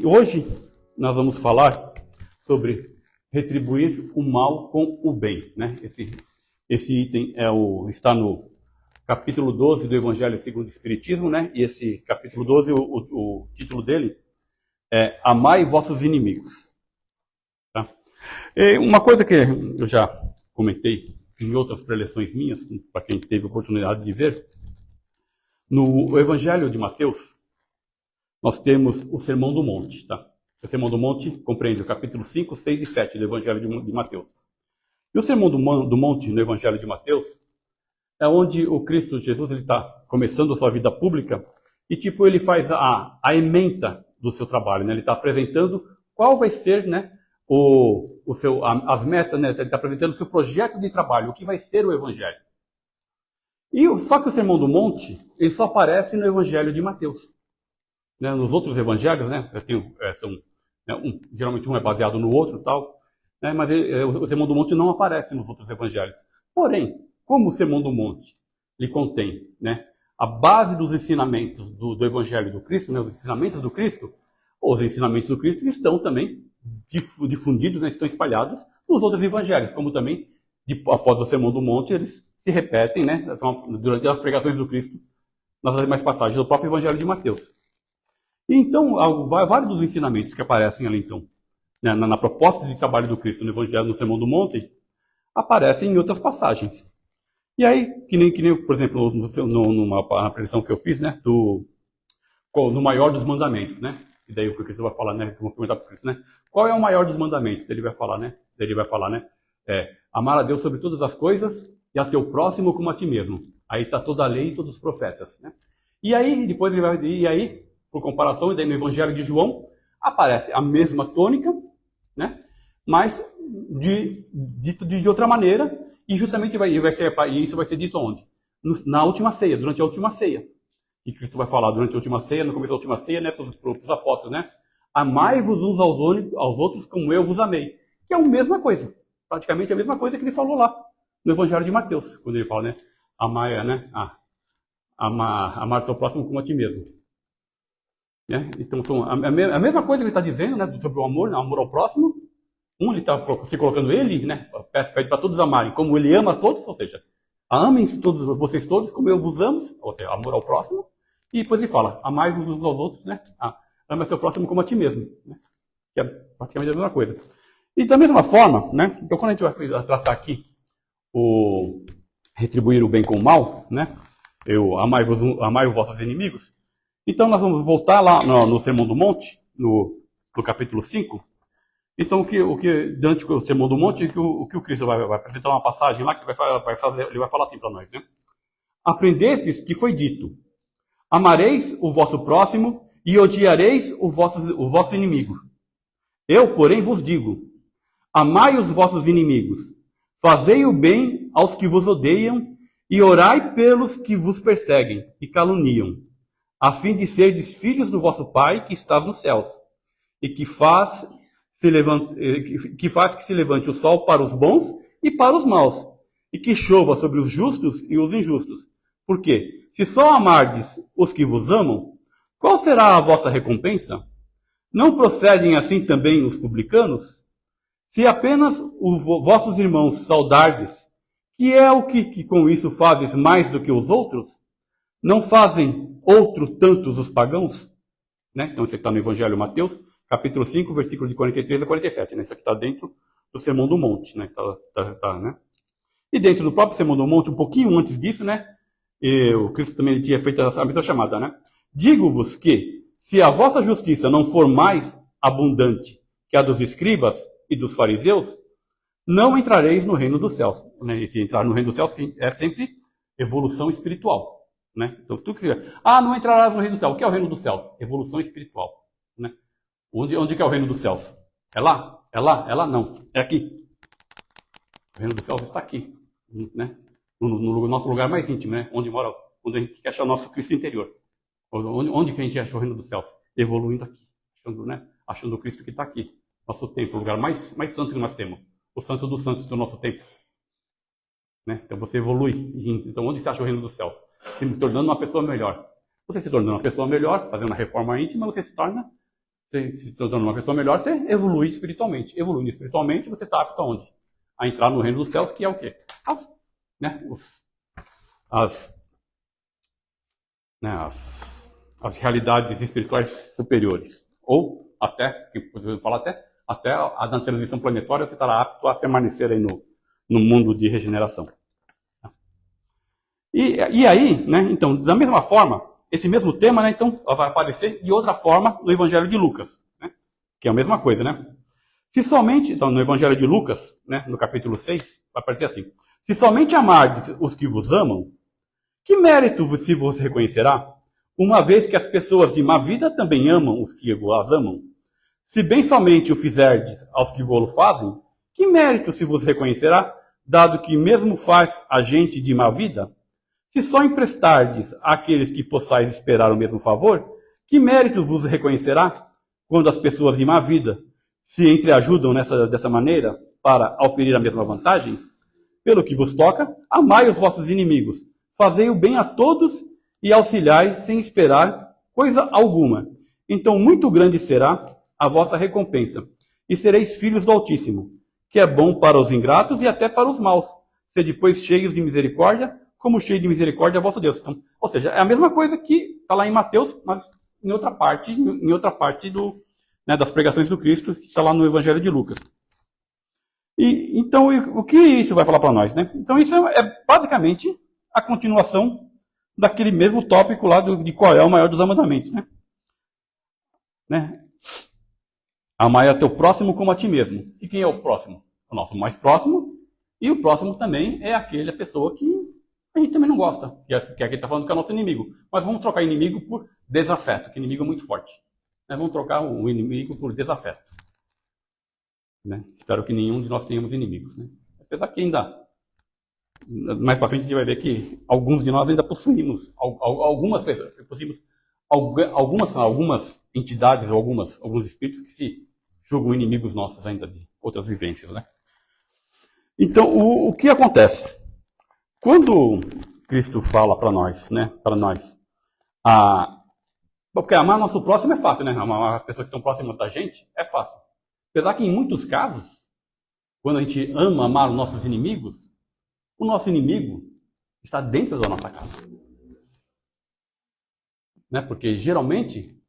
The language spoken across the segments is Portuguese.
Hoje nós vamos falar sobre retribuir o mal com o bem, né? Esse item está no capítulo 12 do Evangelho segundo o Espiritismo, né? E esse capítulo 12, o título dele é Amai vossos inimigos. Tá? E uma coisa que eu já comentei em outras preleções minhas, para quem teve oportunidade de ver, no Evangelho de Mateus, nós temos o Sermão do Monte. Tá? O Sermão do Monte compreende o capítulo 5, 6 e 7 do Evangelho de Mateus. E o Sermão do Monte, no Evangelho de Mateus, é onde o Cristo Jesus está começando a sua vida pública e ele faz a ementa do seu trabalho. Né? Ele está apresentando qual vai ser, né, as metas, né? Ele está apresentando o seu projeto de trabalho, o que vai ser o Evangelho. Só que o Sermão do Monte ele só aparece no Evangelho de Mateus. Né? Nos outros evangelhos, né, geralmente um é baseado no outro, tal, né, mas o Sermão do Monte não aparece nos outros evangelhos. Porém, como o Sermão do Monte ele contém, né, a base dos ensinamentos do Evangelho do Cristo, né, os ensinamentos do Cristo estão também difundidos, né, estão espalhados nos outros evangelhos, como também, após o Sermão do Monte, eles se repetem, né, durante as pregações do Cristo, nas demais passagens do próprio Evangelho de Mateus. Então, vários dos ensinamentos que aparecem ali, então, né, na proposta de trabalho do Cristo no Evangelho, no Sermão do Monte, aparecem em outras passagens. E aí, que nem por exemplo, numa preleção que eu fiz, né, no maior dos mandamentos, né? E daí o que o Cristo vai falar, né? Vamos perguntar para o Cristo, né? Qual é o maior dos mandamentos? Ele vai falar, né? Amar a Deus sobre todas as coisas e a teu próximo como a ti mesmo. Aí está toda a lei e todos os profetas, né? E aí, depois ele vai... por comparação, e daí no Evangelho de João, aparece a mesma tônica, né? Mas dito de outra maneira, e justamente isso vai ser dito onde? Na última ceia, durante a última ceia. E Cristo vai falar durante a última ceia, no começo da última ceia, né, para os apóstolos, né? Amai-vos uns aos outros como eu vos amei. Que é a mesma coisa, praticamente a mesma coisa que ele falou lá, no Evangelho de Mateus, quando ele fala, né? Amar o seu próximo como a ti mesmo. Né? Então, a mesma coisa que ele está dizendo, né, sobre o amor, né, amor ao próximo. Ele está se colocando ele, né, pede para todos amarem como ele ama a todos, ou seja, amem vocês todos como eu vos amo, ou seja, amor ao próximo. E depois ele fala, amai-vos uns aos outros, né, ama seu próximo como a ti mesmo, né, que é praticamente a mesma coisa. E da mesma forma, né, então quando a gente vai tratar aqui o retribuir o bem com o mal, né, amai os vossos inimigos. Então nós vamos voltar lá no Sermão do Monte, no capítulo 5. Então durante o Sermão do Monte, o que o Cristo vai apresentar uma passagem lá que ele vai falar assim para nós, né? Aprendestes que foi dito, amareis o vosso próximo e odiareis o vosso inimigo. Eu, porém, vos digo, amai os vossos inimigos, fazei o bem aos que vos odeiam e orai pelos que vos perseguem e caluniam, a fim de serdes filhos do vosso Pai que está nos céus, e que faz que se levante o sol para os bons e para os maus, e que chova sobre os justos e os injustos. Porque, se só amardes os que vos amam, qual será a vossa recompensa? Não procedem assim também os publicanos? Se apenas os vossos irmãos saudardes, que é o que com isso fazes mais do que os outros? Não fazem outro tantos os pagãos? Né? Então, isso aqui está no Evangelho de Mateus, capítulo 5, versículo de 43 a 47. Né? Isso aqui está dentro do Sermão do Monte. Né? Né? E dentro do próprio Sermão do Monte, um pouquinho antes disso, né? O Cristo também tinha feito a mesma chamada. Né? Digo-vos que, se a vossa justiça não for mais abundante que a dos escribas e dos fariseus, não entrareis no reino dos céus. Né? E se entrar no reino dos céus é sempre evolução espiritual. Né? Então, tu que não entrarás no reino do céu. O que é o reino dos céus? Evolução espiritual. Né? Onde que é o reino dos céus? É lá? É lá? É lá? Não. É aqui. O reino dos céus está aqui. Né? No nosso lugar mais íntimo, né? Onde a gente quer achar o nosso Cristo interior. Onde que a gente acha o reino dos céus? Evoluindo aqui. Achando o Cristo que está aqui. Nosso templo, o lugar mais santo que nós temos. O santo dos santos do nosso templo. Né? Então você evolui. Então onde você acha o reino dos céus? Se tornando uma pessoa melhor. Você se tornando uma pessoa melhor, fazendo uma reforma íntima, você se torna Você se tornando uma pessoa melhor, você evolui espiritualmente. Evoluindo espiritualmente, você está apto aonde? A entrar no reino dos céus, que é o quê? As realidades espirituais superiores. Ou até, que podemos falar até a da transição planetária, você estará apto a permanecer aí no mundo de regeneração. E aí, né, então, da mesma forma, esse mesmo tema, né, então, vai aparecer de outra forma no Evangelho de Lucas, né, que é a mesma coisa, né? Se somente, então, no Evangelho de Lucas, né, no capítulo 6, vai aparecer assim: se somente amardes os que vos amam, que mérito se vos reconhecerá? Uma vez que as pessoas de má vida também amam os que as amam. Se bem somente o fizerdes aos que vô-lo fazem, que mérito se vos reconhecerá, dado que mesmo faz a gente de má vida? Se só emprestardes àqueles que possais esperar o mesmo favor, que mérito vos reconhecerá, quando as pessoas de má vida se entreajudam dessa maneira para auferir a mesma vantagem? Pelo que vos toca, amai os vossos inimigos, fazei o bem a todos e auxiliai sem esperar coisa alguma. Então muito grande será a vossa recompensa, e sereis filhos do Altíssimo, que é bom para os ingratos e até para os maus. Sede, pois, cheios de misericórdia, como cheio de misericórdia é vosso Deus. Então, ou seja, é a mesma coisa que está lá em Mateus, mas em outra parte das pregações do Cristo, que está lá no Evangelho de Lucas. Então, o que isso vai falar para nós, né? Então, isso é basicamente a continuação daquele mesmo tópico lá de qual é o maior dos mandamentos, né? Amar a teu próximo como a ti mesmo. E quem é o próximo? O nosso mais próximo. E o próximo também é aquela pessoa que a gente também não gosta, que aqui está falando que é o nosso inimigo. Mas vamos trocar inimigo por desafeto, que inimigo é muito forte. Vamos trocar o inimigo por desafeto. Né? Espero que nenhum de nós tenhamos inimigos. Né? Apesar que ainda, mais para frente, a gente vai ver que alguns de nós ainda possuímos, algumas pessoas, possuímos algumas entidades ou alguns espíritos que se julgam inimigos nossos ainda de outras vivências. Né? Então, o que acontece? Quando Cristo fala para nós, né, porque amar nosso próximo é fácil, né? Amar as pessoas que estão próximas da gente é fácil. Apesar que em muitos casos, quando a gente ama amar os nossos inimigos, o nosso inimigo está dentro da nossa casa. Né? Porque geralmente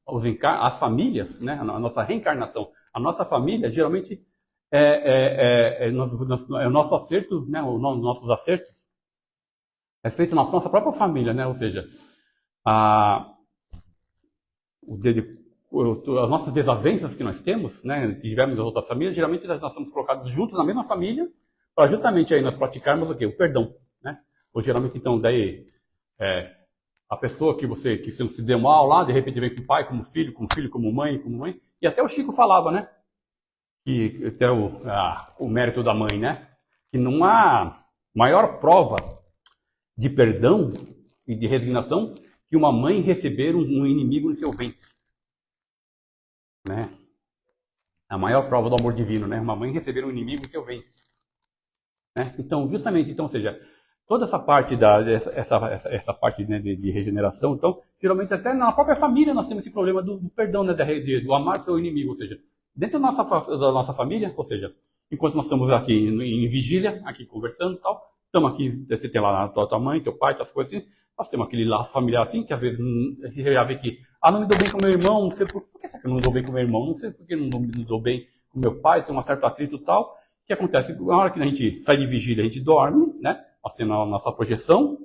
as famílias, né, a nossa reencarnação, a nossa família geralmente é o nosso acerto, né, os nossos acertos é feito na nossa própria família, né? Ou seja, as nossas desavenças que nós temos, né, que tivemos nas outras famílias, geralmente nós somos colocados juntos na mesma família para justamente aí nós praticarmos o quê? O perdão, né? Ou geralmente então daí a pessoa que se deu mal lá, de repente vem com o pai, como filho, como mãe, e até o Chico falava, né? Que até o mérito da mãe, né? Que não há maior prova de perdão e de resignação que uma mãe receber um inimigo no seu ventre. Né? A maior prova do amor divino, né? Uma mãe receber um inimigo no seu ventre. Né? Então, justamente, ou seja, toda essa parte essa parte, né, de regeneração, então, geralmente até na própria família nós temos esse problema do perdão, né, do amar seu inimigo, ou seja, dentro da nossa família, ou seja, enquanto nós estamos aqui em vigília, aqui conversando e tal, estamos aqui, você tem lá a tua mãe, teu pai, essas coisas assim, nós temos aquele laço familiar assim, que às vezes a gente já vê que, não me dou bem com meu irmão, não sei por que será que eu não me dou bem com meu irmão, não sei por que não me dou bem com meu pai, tem um certo atrito e tal. O que acontece? Na hora que a gente sai de vigília, a gente dorme, né? Nós temos a nossa projeção,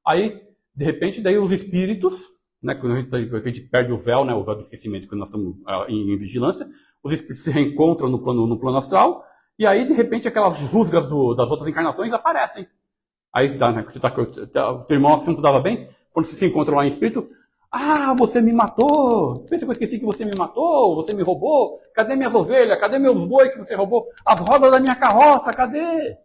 aí, de repente, daí os espíritos, né? Quando a gente perde o véu, né? O véu do esquecimento, quando nós estamos em vigilância, os espíritos se reencontram no plano astral, e aí, de repente, aquelas rusgas das outras encarnações aparecem. Aí, né, você o teu irmão que você não se dava bem, quando você se encontra lá em espírito, você me matou, pensa que eu esqueci que você me matou, você me roubou, cadê minhas ovelhas, cadê meus boi que você roubou, as rodas da minha carroça, cadê?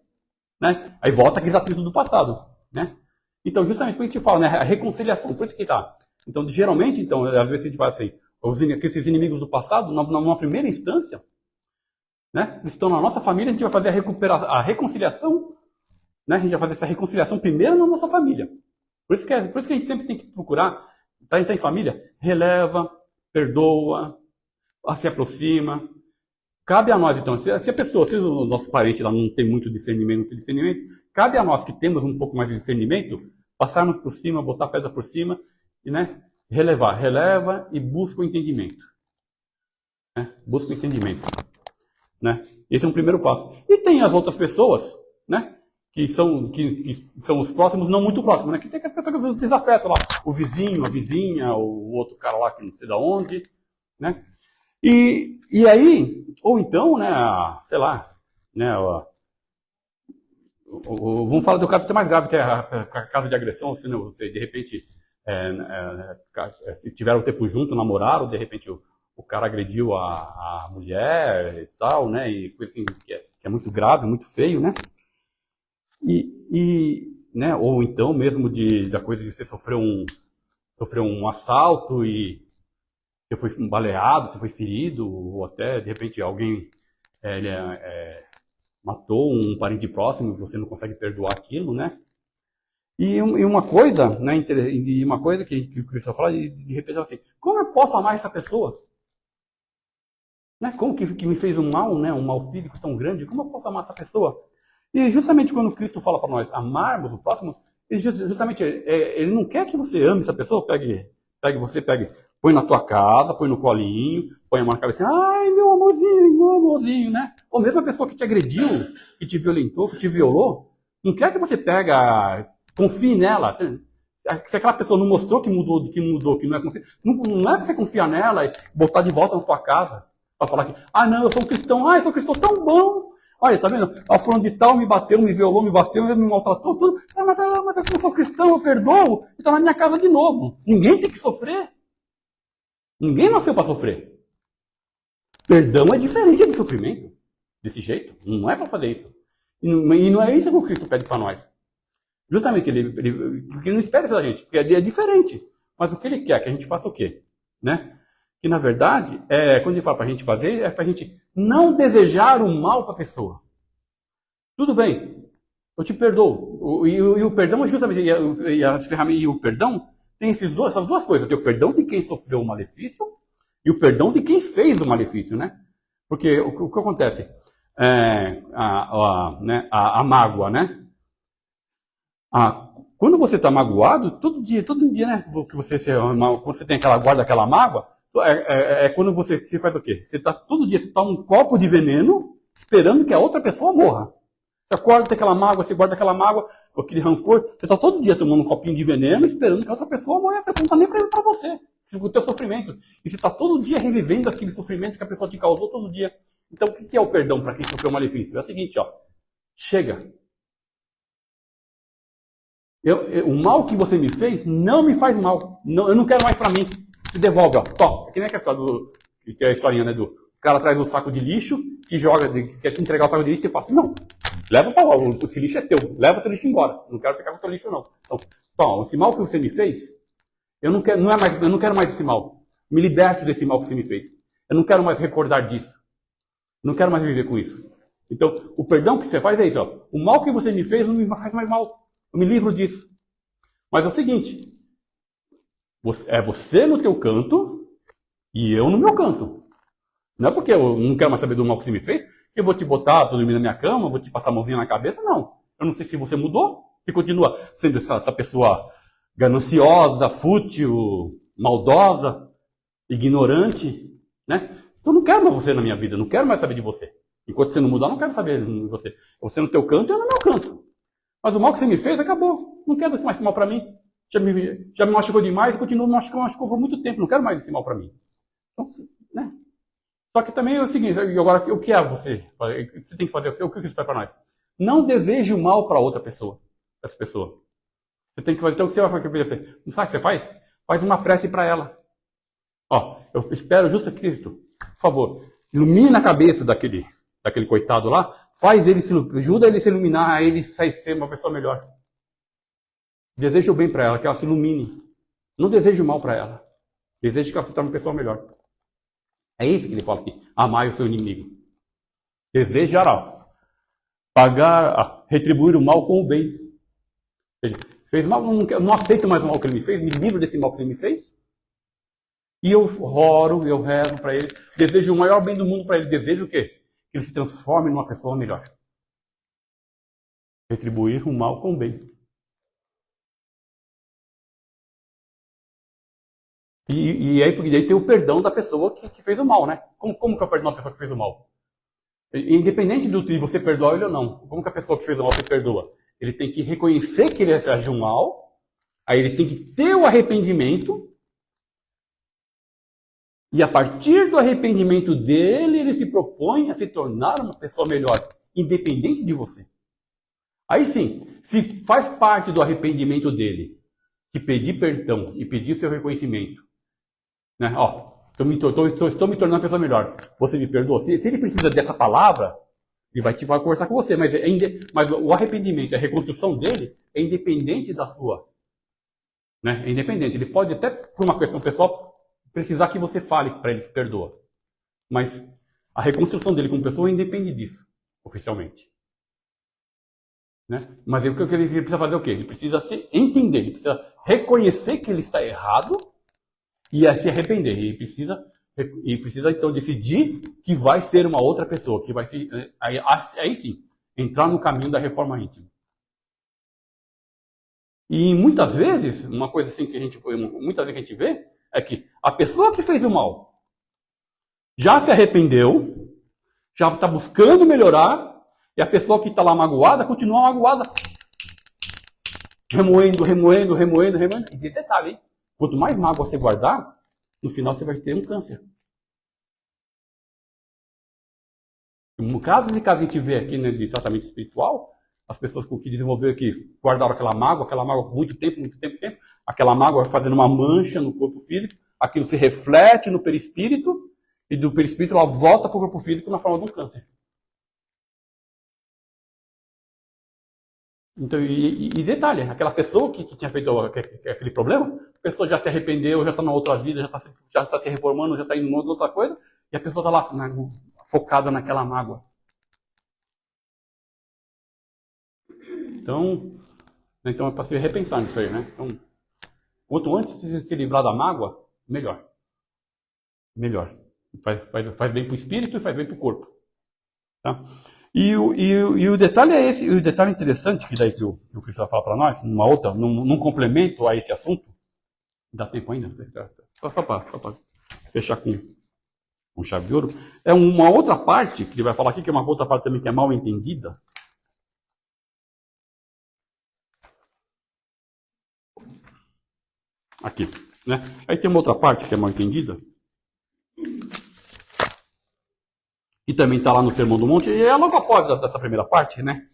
Né? Aí volta aqueles atritos do passado, né? Então, justamente por isso que a gente fala, né, a reconciliação, por isso que tá. Então, geralmente, então, às vezes a gente fala assim, esses inimigos do passado, numa primeira instância, né, eles estão na nossa família, a gente vai fazer a reconciliação, né, a gente vai fazer essa reconciliação primeiro na nossa família. Por isso que a gente sempre tem que procurar, tá em família, releva, perdoa, se aproxima. Cabe a nós, então, se a pessoa, se o nosso parente lá não tem muito discernimento, cabe a nós que temos um pouco mais de discernimento, passarmos por cima, botar a pedra por cima e, né, releva e busca o entendimento. Né? Busca o entendimento. Né? Esse é um primeiro passo. E tem as outras pessoas, né, que são os próximos, não muito próximos, né? Que tem as pessoas que desafetam lá, o vizinho, a vizinha, o outro cara lá que não sei de onde, né? E aí, ou então, né, sei lá, né, vamos falar do caso até mais grave, que é a caso de agressão, se não, você de repente, se tiveram tempo junto, namoraram, de repente o cara agrediu a mulher e tal, né, e coisa assim, que é muito grave, muito feio, né, né, ou então mesmo da coisa de você sofreu um assalto e você foi baleado, você foi ferido, ou até, de repente, alguém matou um parente próximo e você não consegue perdoar aquilo, né? E uma coisa, né, e uma coisa que o Cristo fala, de repente, assim, como eu posso amar essa pessoa? Né? Como que me fez um mal, né, um mal físico tão grande, como eu posso amar essa pessoa? E justamente quando Cristo fala para nós amarmos o próximo, ele não quer que você ame essa pessoa, pegue, põe na tua casa, põe no colinho, põe a mão na cabeça, ai, meu amorzinho, né? Ou mesmo a pessoa que te agrediu, que te violentou, que te violou, não quer que você confie nela. Se aquela pessoa não mostrou que mudou, que não é confiar, não é que você confiar nela e botar de volta na tua casa, para falar que, não, eu sou um cristão, eu sou um cristão tão bom. Olha, tá vendo? A fulano de tal me bateu, me violou, me bateu, me maltratou, tudo. Mas eu não sou cristão, eu perdoo, e tá na minha casa de novo. Ninguém tem que sofrer. Ninguém nasceu para sofrer. Perdão é diferente do sofrimento. Desse jeito. Não é para fazer isso. E não é isso que o Cristo pede para nós. Justamente, porque ele não espera isso da gente, porque é diferente. Mas o que ele quer? Que a gente faça o quê? Né? Que na verdade, quando ele fala para a gente fazer, é para a gente não desejar o mal para a pessoa. Tudo bem, eu te perdoo. E o perdão é justamente, e as ferramentas, e o perdão tem essas duas coisas. Tem o perdão de quem sofreu o malefício e o perdão de quem fez o malefício, né? Porque o que acontece? A mágoa, né? Quando você está magoado, todo dia, né? Que quando você tem guarda aquela mágoa, quando você faz o quê? Todo dia você toma um copo de veneno esperando que a outra pessoa morra. Você acorda, tem aquela mágoa, você guarda aquela mágoa, aquele rancor. Você está todo dia tomando um copinho de veneno esperando que a outra pessoa morra. A pessoa não está nem para você, o teu sofrimento. E você está todo dia revivendo aquele sofrimento que a pessoa te causou todo dia. Então, o que é o perdão para quem sofreu o malefício? É o seguinte, chega. O mal que você me fez não me faz mal. Não, eu não quero mais para mim. Se devolve, Tó. É que nem aquela história que é a historinha, né? O cara traz um saco de lixo e quer te entregar o saco de lixo e você fala assim, não, leva para lá, esse lixo é teu, leva o teu lixo embora. Não quero ficar com o teu lixo, não. Então, Tó, esse mal que você me fez, eu não quero mais esse mal. Me liberto desse mal que você me fez. Eu não quero mais recordar disso. Não quero mais viver com isso. Então, o perdão que você faz é isso, O mal que você me fez não me faz mais mal. Eu me livro disso. Mas é o seguinte, é você no teu canto e eu no meu canto. Não é porque eu não quero mais saber do mal que você me fez, que eu vou te botar, dormir na minha cama, vou te passar a mãozinha na cabeça, não. Eu não sei se você mudou, se continua sendo essa pessoa gananciosa, fútil, maldosa, ignorante, né? Então eu não quero mais você na minha vida, não quero mais saber de você. Enquanto você não mudar, eu não quero saber de você. Você no teu canto e eu no meu canto. Mas o mal que você me fez, acabou. Não quero mais esse mal para mim. Já me machucou demais e continua me machucou por muito tempo. Não quero mais esse mal para mim. Então, né? Só que também é o seguinte, agora, o que é você? Você tem que fazer o que isso faz para nós? Não deseje o mal para outra pessoa. Essa pessoa. Você tem que fazer. Então, o que você vai fazer? Não faz? Você faz? Faz uma prece para ela. Eu espero justo Cristo. Por favor, ilumine a cabeça daquele coitado lá. Ajuda ele a se iluminar, a ele ser uma pessoa melhor. Deseja o bem para ela, que ela se ilumine. Não deseje o mal para ela. Deseje que ela se torne uma pessoa melhor. É isso que ele fala assim, amai o seu inimigo. Desejará retribuir o mal com o bem. Ou seja, fez mal, não aceito mais o mal que ele me fez, me livro desse mal que ele me fez. E eu oro, eu rezo para ele, desejo o maior bem do mundo para ele. Desejo o quê? Que ele se transforme numa pessoa melhor. Retribuir o mal com o bem. E aí tem o perdão da pessoa que fez o mal, né? Como que é o perdão da pessoa que fez o mal? Independente de você perdoar ele ou não, como que a pessoa que fez o mal se perdoa? Ele tem que reconhecer que ele agiu mal, aí ele tem que ter o arrependimento, e a partir do arrependimento dele, ele se propõe a se tornar uma pessoa melhor, independente de você. Aí sim, se faz parte do arrependimento dele, de pedir perdão e pedir seu reconhecimento, né? Ó, estou me tornando uma pessoa melhor. Você me perdoa? Se ele precisa dessa palavra, ele vai conversar com você. Mas o arrependimento, a reconstrução dele é independente da sua. Né? É independente. Ele pode até, por uma questão pessoal, precisar que você fale para ele que perdoa. Mas a reconstrução dele como pessoa independe disso, oficialmente. Né? Mas o que ele precisa fazer é o quê? Ele precisa se entender, ele precisa reconhecer que ele está errado e se arrepender. E precisa então decidir que vai ser uma outra pessoa, que vai se aí sim entrar no caminho da reforma íntima. E muitas vezes, uma coisa assim que muitas vezes que a gente vê é que a pessoa que fez o mal já se arrependeu, já está buscando melhorar, e a pessoa que está lá magoada continua magoada, remoendo. E de detalhe, hein? Quanto mais mágoa você guardar, no final você vai ter um câncer. No caso de caso a gente vê aqui, né, de tratamento espiritual, as pessoas que desenvolveram aqui guardaram aquela mágoa por muito tempo, aquela mágoa vai fazendo uma mancha no corpo físico, aquilo se reflete no perispírito, e do perispírito ela volta para o corpo físico na forma de um câncer. Então, e detalhe, aquela pessoa que tinha feito aquele problema, a pessoa já se arrependeu, já está na outra vida, já está se reformando, já está indo em outra coisa, e a pessoa está lá focada naquela mágoa. Então é para se repensar nisso aí, né? Então, quanto antes de se livrar da mágoa, melhor. Melhor. Faz bem para o espírito e faz bem para o corpo. Tá? E o detalhe é esse, o detalhe interessante que daí que o Cristo vai falar para nós, num complemento a esse assunto, dá tempo ainda? Só para fechar com chave de ouro, é uma outra parte que ele vai falar aqui, que é uma outra parte também que é mal entendida. Aqui, né? Aí tem uma outra parte que é mal entendida, e também está lá no Sermão do Monte, e é logo após dessa primeira parte, né?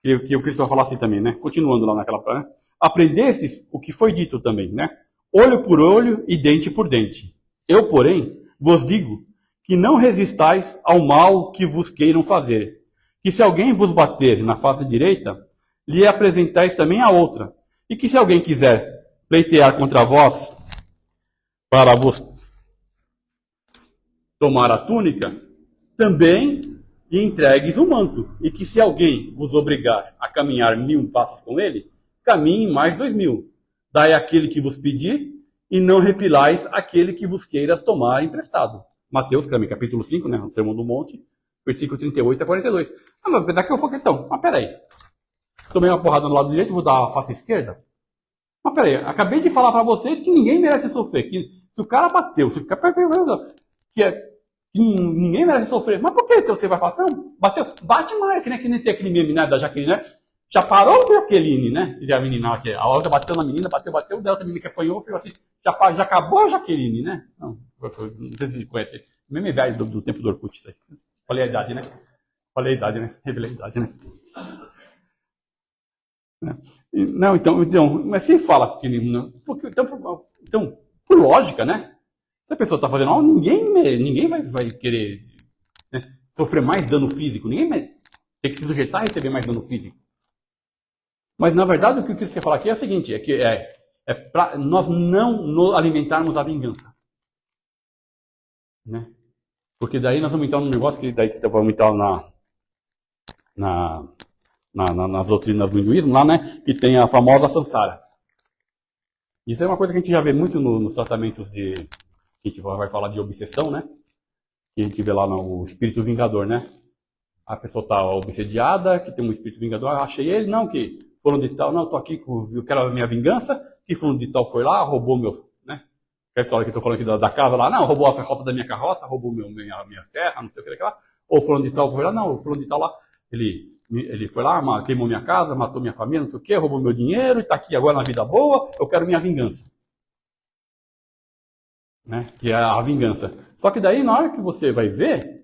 Que o Cristo vai falar assim também, né? Continuando lá naquela parte. Né? Aprendestes o que foi dito também, né? Olho por olho e dente por dente. Eu, porém, vos digo que não resistais ao mal que vos queiram fazer. Que se alguém vos bater na face direita, lhe apresentais também a outra. E que se alguém quiser pleitear contra vós para vos tomar a túnica, também lhe entregues o manto, e que se alguém vos obrigar a caminhar 1000 passos com ele, caminhe mais 2000. Dai àquele que vos pedir, e não repilais aquele que vos queiras tomar emprestado. Mateus, capítulo 5, né, o Sermão do Monte, versículo 38 a 42. Mas apesar que eu falei, então, mas peraí, tomei uma porrada no lado direito, vou dar a face esquerda? Mas peraí, acabei de falar para vocês que ninguém merece sofrer, que se o cara bateu, se o cara que ninguém merece sofrer. Mas por que então você vai falar? Não, bateu, bate mais, que nem tem aquele meme, né, da Jaqueline, né? Já parou a Jaqueline, né? E a menina aqui, a outra bateu na menina, bateu, da outra menina que apanhou, ficou assim, já acabou a Jaqueline, né? Não sei se vocês conhecem. Meme velho do tempo do Orkut, isso aí. Falei a idade, né? Revelei a idade, né? Não, então, mas se fala que então, por lógica, né? Se a pessoa está fazendo mal, ninguém vai querer, né, sofrer mais dano físico. Ninguém tem que se sujeitar a receber mais dano físico. Mas, na verdade, o que o Cristo quer falar aqui é o seguinte, é para nós não alimentarmos a vingança. Né? Porque daí nós vamos entrar num negócio que daí vamos entrar nas doutrinas do hinduísmo, lá, né, que tem a famosa samsara. Isso é uma coisa que a gente já vê muito nos tratamentos que a gente vai falar de obsessão, né? Que a gente vê lá no espírito vingador, né? A pessoa está obsediada, que tem um espírito vingador, achei ele, não, que fulano de tal, não, tô aqui, eu quero a minha vingança, que fulano de tal foi lá, roubou meu, né? Que é a história que eu tô falando aqui da casa lá, não, roubou a carroça da minha carroça, roubou minhas terras, não sei o que lá. Ou fulano de tal foi lá, não, fulano de tal lá, ele foi lá, queimou minha casa, matou minha família, não sei o que, roubou meu dinheiro e tá aqui agora na vida boa, eu quero minha vingança. Né? Que é a vingança. Só que daí, na hora que você vai ver,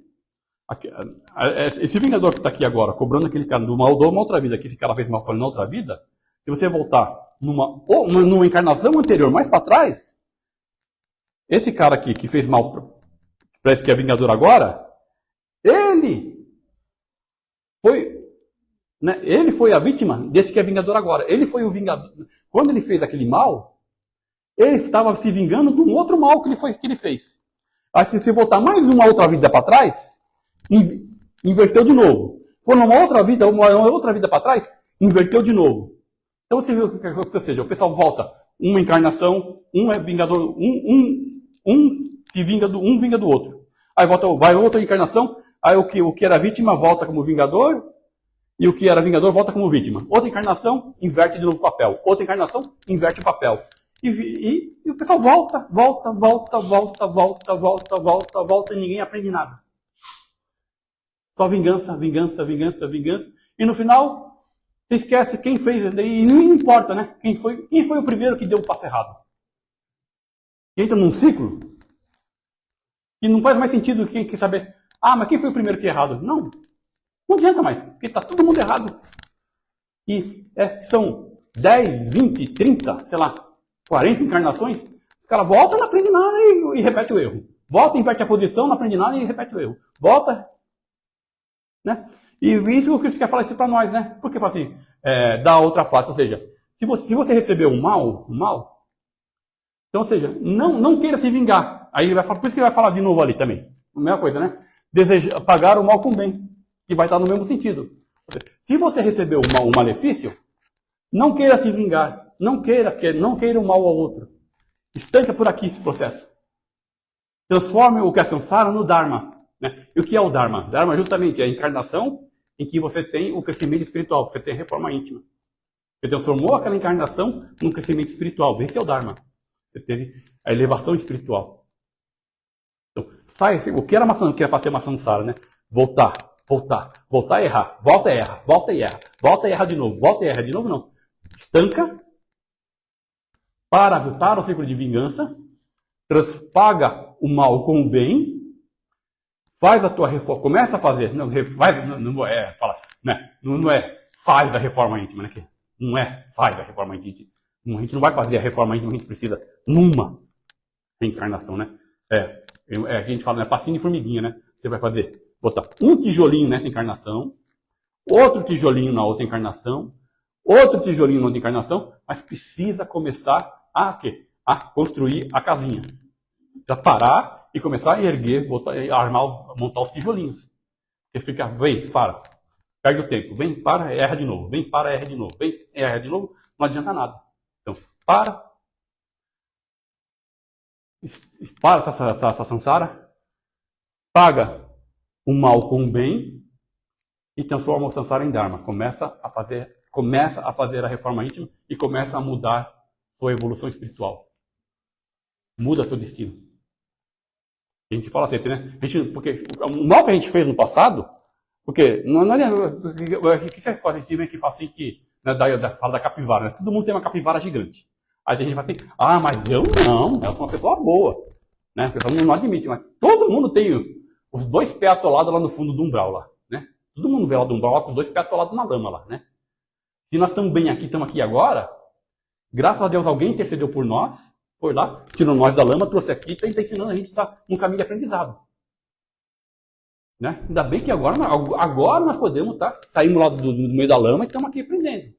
esse vingador que está aqui agora, cobrando aquele cara do mal de uma outra vida, que esse cara fez mal para ele na outra vida, se você voltar numa encarnação anterior, mais para trás, esse cara aqui que fez mal para esse que é vingador agora, ele foi a vítima desse que é vingador agora. Ele foi o vingador. Quando ele fez aquele mal, ele estava se vingando de um outro mal que ele fez. Aí se você voltar mais uma outra vida para trás, inverteu de novo. Foi uma outra vida para trás, inverteu de novo. Então você viu, ou seja, o pessoal volta uma encarnação, um é vingador, um vinga do outro. Aí vai outra encarnação, aí o que era vítima volta como vingador, e o que era vingador volta como vítima. Outra encarnação, inverte de novo o papel. Outra encarnação, inverte o papel. E o pessoal volta, e ninguém aprende nada. Só vingança. E no final, você esquece quem fez, e não importa, né? Quem foi o primeiro que deu o passo errado. E entra num ciclo que não faz mais sentido que saber, mas quem foi o primeiro que é errado? Não adianta mais, porque está todo mundo errado. E são 10, 20, 30, sei lá, 40 encarnações, os caras voltam, não aprende nada e repete o erro. Volta, inverte a posição, não aprende nada e repete o erro. Volta, né? E isso o Cristo quer falar isso para nós, né? Porque fala assim, da outra face, ou seja, se você recebeu o mal, então, ou seja, não queira se vingar. Aí ele vai falar, por isso que ele vai falar de novo ali também. A mesma coisa, né? Pagar o mal com o bem, que vai estar no mesmo sentido. Se você recebeu um malefício, não queira se vingar. Não queira o mal ao outro. Estanca por aqui esse processo. Transforme o que é samsara no dharma. Né? E o que é o dharma? Dharma justamente é a encarnação em que você tem o crescimento espiritual, você tem a reforma íntima. Você transformou aquela encarnação num crescimento espiritual. Esse é o dharma. Você teve a elevação espiritual. Então, o que era para ser uma samsara, né? Voltar a errar, volta e erra de novo, não. Estanca, para o ciclo de vingança, paga o mal com o bem, faz a tua reforma, começa a fazer, não é faz a reforma íntima, né? Não é faz a reforma íntima. A gente não vai fazer a reforma íntima, a gente precisa numa reencarnação, né? A gente fala, né? Passinho de formiguinha, né? Você vai botar um tijolinho nessa encarnação, outro tijolinho na outra encarnação, outro tijolinho na outra encarnação, mas precisa começar a construir a casinha. Precisa parar e começar a erguer, montar os tijolinhos. Você fica, perde o tempo, vem, para, erra de novo, vem, para, erra de novo, vem, erra de novo, não adianta nada. Então, para essa samsara, paga o mal com o bem e transforma o samsara em dharma. Começa a fazer a reforma íntima e começa a mudar sua evolução espiritual. Muda seu destino. A gente fala sempre, né? Porque o mal que a gente fez no passado, porque não é o que você faz? A gente vem aqui e fala assim que, né, fala da capivara, né? Todo mundo tem uma capivara gigante. Aí a gente fala assim, mas eu não, eu sou uma pessoa boa. Né? A pessoa não admite, mas todo mundo tem os 2 pés atolados lá no fundo do umbral lá, né? Todo mundo vê lá do umbral lá com os 2 pés atolados na lama lá, né? Se nós estamos bem aqui, estamos aqui agora, graças a Deus alguém intercedeu por nós, foi lá, tirou nós da lama, trouxe aqui, está ensinando a gente a estar num caminho de aprendizado. Né? Ainda bem que agora nós podemos saímos lá do meio da lama e estamos aqui aprendendo.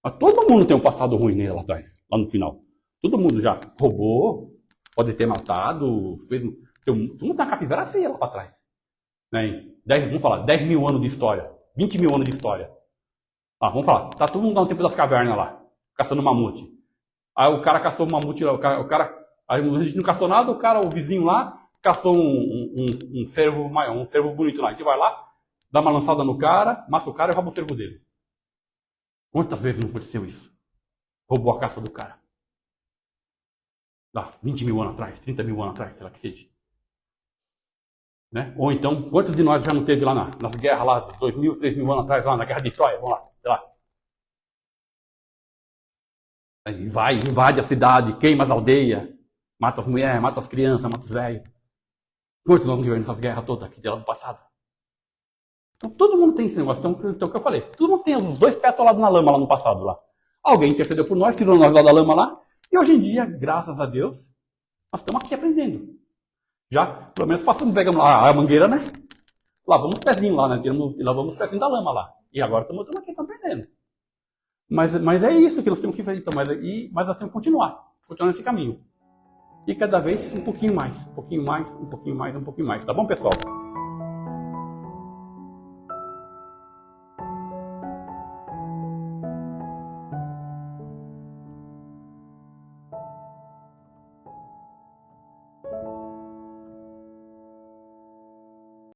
Mas todo mundo tem um passado ruim lá atrás, lá no final. Todo mundo já roubou, pode ter matado, todo mundo tem uma capivara feia lá para trás. Né? Vamos falar, 10 mil anos de história, 20 mil anos de história. Vamos falar, todo mundo no tempo das cavernas lá, caçando mamute. Aí o cara caçou o mamute lá, o cara Aí a gente não caçou nada, o vizinho lá, caçou um cervo maior, um cervo bonito lá. A gente vai lá, dá uma lançada no cara, mata o cara e rouba o cervo dele. Quantas vezes não aconteceu isso? Roubou a caça do cara. Lá, 20 mil anos atrás, 30 mil anos atrás, sei lá que seja. Né? Ou então, quantos de nós já não teve lá nas guerras lá, 2.000, 3.000 anos atrás, lá na Guerra de Troia, vamos lá, sei lá. Aí vai, invade a cidade, queima as aldeias, mata as mulheres, mata as crianças, mata os velhos. Quantos nós não tivemos nessas guerras todas aqui de lá do passado? Então todo mundo tem esse negócio, então o que eu falei, todo mundo tem os dois pés atolados na lama lá no passado lá. Alguém intercedeu por nós, tirou nós lá da lama lá, e hoje em dia, graças a Deus, nós estamos aqui aprendendo. Já, pelo menos passamos, pegamos lá a mangueira, né? Lavamos os pezinhos lá, né? Lavamos os pezinhos da lama lá. E agora estamos aqui, estamos aprendendo. Mas é isso que nós temos que fazer, então. Mas nós temos que continuar nesse caminho. E cada vez um pouquinho mais, um pouquinho mais, um pouquinho mais, um pouquinho mais. Tá bom, pessoal?